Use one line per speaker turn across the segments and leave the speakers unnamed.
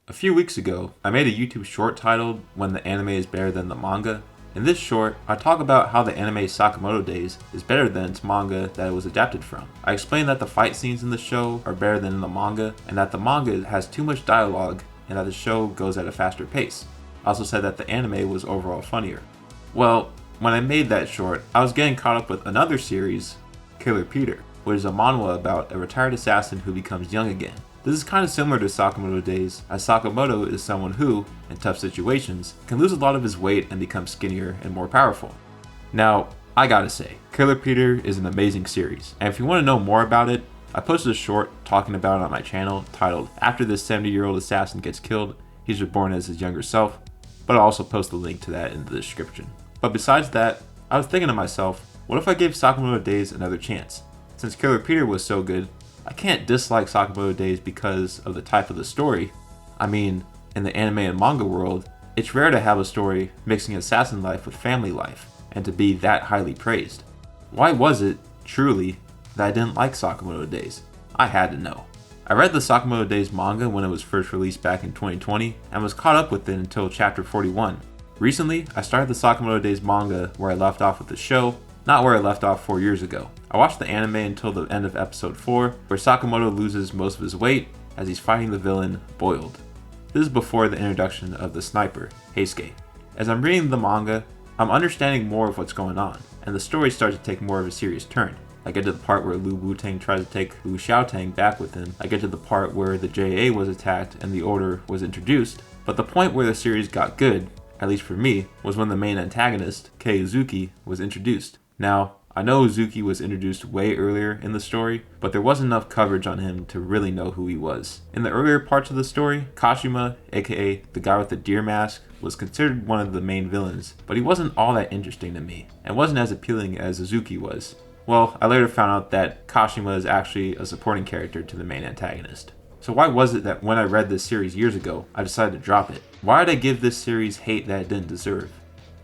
A few weeks ago, I made a YouTube short titled When the Anime is Better Than the Manga. In this short, I talk about how the anime Sakamoto Days is better than its manga that it was adapted from. I explain that the fight scenes in the show are better than in the manga, and that the manga has too much dialogue, and that the show goes at a faster pace. I also said that the anime was overall funnier. Well, when I made that short, I was getting caught up with another series, Killer Peter, which is a manhwa about a retired assassin who becomes young again. This is kind of similar to Sakamoto Days, as Sakamoto is someone who, in tough situations, can lose a lot of his weight and become skinnier and more powerful. Now, I gotta say, Killer Peter is an amazing series, and if you want to know more about it, I posted a short talking about it on my channel titled After this 70-year-old assassin gets killed, he's reborn as his younger self, but I'll also post a link to that in the description. But besides that, I was thinking to myself, what if I gave Sakamoto Days another chance? Since Killer Peter was so good, I can't dislike Sakamoto Days because of the type of the story. I mean, in the anime and manga world, it's rare to have a story mixing assassin life with family life, and to be that highly praised. Why was it, truly, that I didn't like Sakamoto Days? I had to know. I read the Sakamoto Days manga when it was first released back in 2020, and was caught up with it until chapter 41. Recently, I started the Sakamoto Days manga where I left off with the show, not where I left off 4 years ago. I watched the anime until the end of episode 4, where Sakamoto loses most of his weight as he's fighting the villain, Boiled. This is before the introduction of the sniper, Heisuke. As I'm reading the manga, I'm understanding more of what's going on, and the story starts to take more of a serious turn. I get to the part where Lu Wutang tries to take Lu Xiaotang back with him. I get to the part where the JA was attacked and the Order was introduced. But the point where the series got good, at least for me, was when the main antagonist, Kei Uzuki, was introduced. Now, I know Uzuki was introduced way earlier in the story, but there wasn't enough coverage on him to really know who he was. In the earlier parts of the story, Kashima, aka the guy with the deer mask, was considered one of the main villains, but he wasn't all that interesting to me, and wasn't as appealing as Uzuki was. Well, I later found out that Kashima is actually a supporting character to the main antagonist. So why was it that when I read this series years ago, I decided to drop it? Why did I give this series hate that it didn't deserve?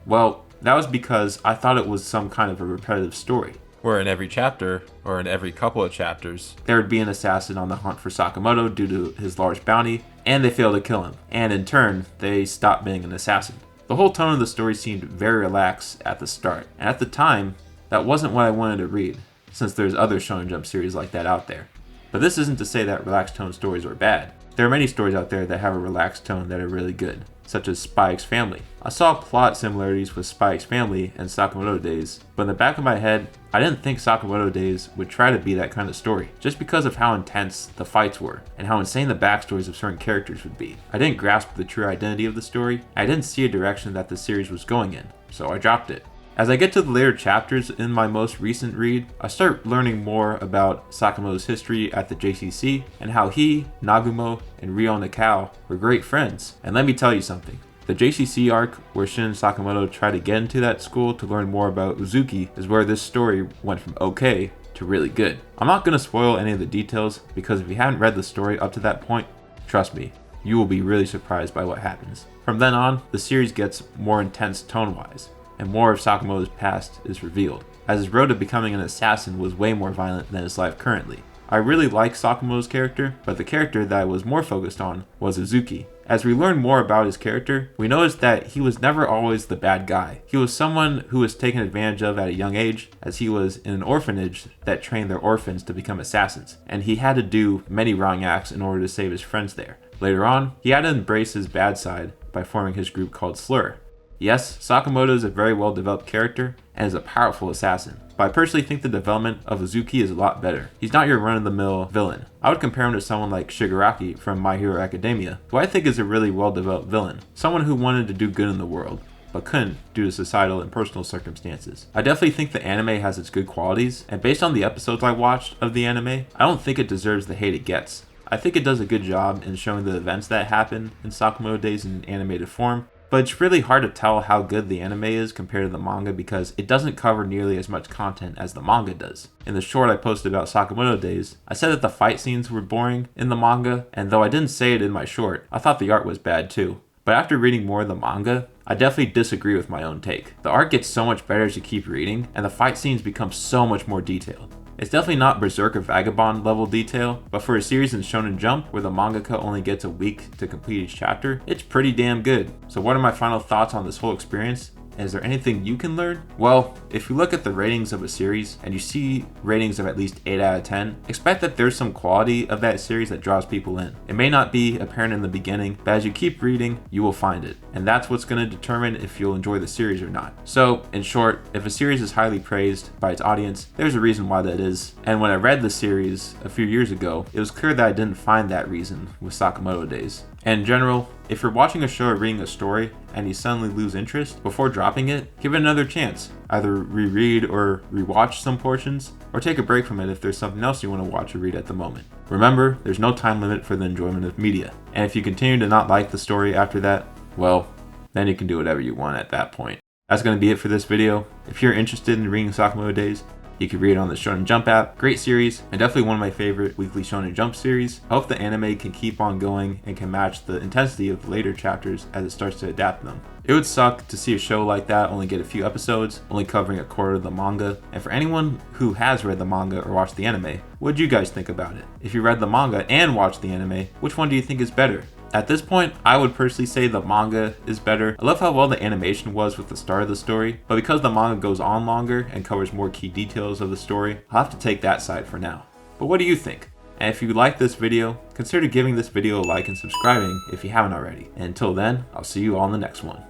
Well, that was because I thought it was some kind of a repetitive story, where in every chapter, or in every couple of chapters, there would be an assassin on the hunt for Sakamoto due to his large bounty, and they fail to kill him, and in turn, they stop being an assassin. The whole tone of the story seemed very relaxed at the start, and at the time, that wasn't what I wanted to read, since there's other Shonen Jump series like that out there. But this isn't to say that relaxed tone stories are bad. There are many stories out there that have a relaxed tone that are really good, such as Spy X Family. I saw plot similarities with Spy X Family and Sakamoto Days, but in the back of my head, I didn't think Sakamoto Days would try to be that kind of story, just because of how intense the fights were, and how insane the backstories of certain characters would be. I didn't grasp the true identity of the story, I didn't see a direction that the series was going in, so I dropped it. As I get to the later chapters in my most recent read, I start learning more about Sakamoto's history at the JCC, and how he, Nagumo, and Ryo Nakao were great friends. And let me tell you something. The JCC arc, where Shin and Sakamoto try to get into that school to learn more about Uzuki, is where this story went from okay to really good. I'm not going to spoil any of the details, because if you haven't read the story up to that point, trust me, you will be really surprised by what happens. From then on, the series gets more intense tone-wise, and more of Sakamoto's past is revealed, as his road to becoming an assassin was way more violent than his life currently. I really like Sakamoto's character, but the character that I was more focused on was Uzuki. As we learn more about his character, we notice that he was never always the bad guy. He was someone who was taken advantage of at a young age, as he was in an orphanage that trained their orphans to become assassins, and he had to do many wrong acts in order to save his friends there. Later on, he had to embrace his bad side by forming his group called Slur. Yes, Sakamoto is a very well developed character and is a powerful assassin, but I personally think the development of Uzuki is a lot better. He's not your run-of-the-mill villain. I would compare him to someone like Shigaraki from My Hero Academia, who I think is a really well developed villain, someone who wanted to do good in the world, but couldn't due to societal and personal circumstances. I definitely think the anime has its good qualities, and based on the episodes I watched of the anime, I don't think it deserves the hate it gets. I think it does a good job in showing the events that happen in Sakamoto Days in animated form, but it's really hard to tell how good the anime is compared to the manga because it doesn't cover nearly as much content as the manga does. In the short I posted about Sakamoto Days, I said that the fight scenes were boring in the manga, and though I didn't say it in my short, I thought the art was bad too. But after reading more of the manga, I definitely disagree with my own take. The art gets so much better as you keep reading, and the fight scenes become so much more detailed. It's definitely not Berserk or Vagabond level detail, but for a series in Shonen Jump where the mangaka only gets a week to complete each chapter, it's pretty damn good. So what are my final thoughts on this whole experience? Is there anything you can learn? Well, if you look at the ratings of a series and you see ratings of at least 8 out of 10, expect that there's some quality of that series that draws people in. It may not be apparent in the beginning, but as you keep reading, you will find it. And that's what's going to determine if you'll enjoy the series or not. So, in short, if a series is highly praised by its audience, there's a reason why that is. And when I read the series a few years ago, it was clear that I didn't find that reason with Sakamoto Days. And in general, if you're watching a show or reading a story and you suddenly lose interest, before dropping it, give it another chance. Either reread or rewatch some portions, or take a break from it if there's something else you want to watch or read at the moment. Remember, there's no time limit for the enjoyment of media. And if you continue to not like the story after that, well, then you can do whatever you want at that point. That's going to be it for this video. If you're interested in reading Sakamoto Days, you can read it on the Shonen Jump app. Great series, and definitely one of my favorite weekly Shonen Jump series. I hope the anime can keep on going and can match the intensity of later chapters as it starts to adapt them. It would suck to see a show like that only get a few episodes, only covering a quarter of the manga. And for anyone who has read the manga or watched the anime, what do you guys think about it? If you read the manga and watched the anime, which one do you think is better? At this point, I would personally say the manga is better. I love how well the animation was with the start of the story, but because the manga goes on longer and covers more key details of the story, I'll have to take that side for now. But what do you think? And if you like this video, consider giving this video a like and subscribing if you haven't already. And until then, I'll see you all in the next one.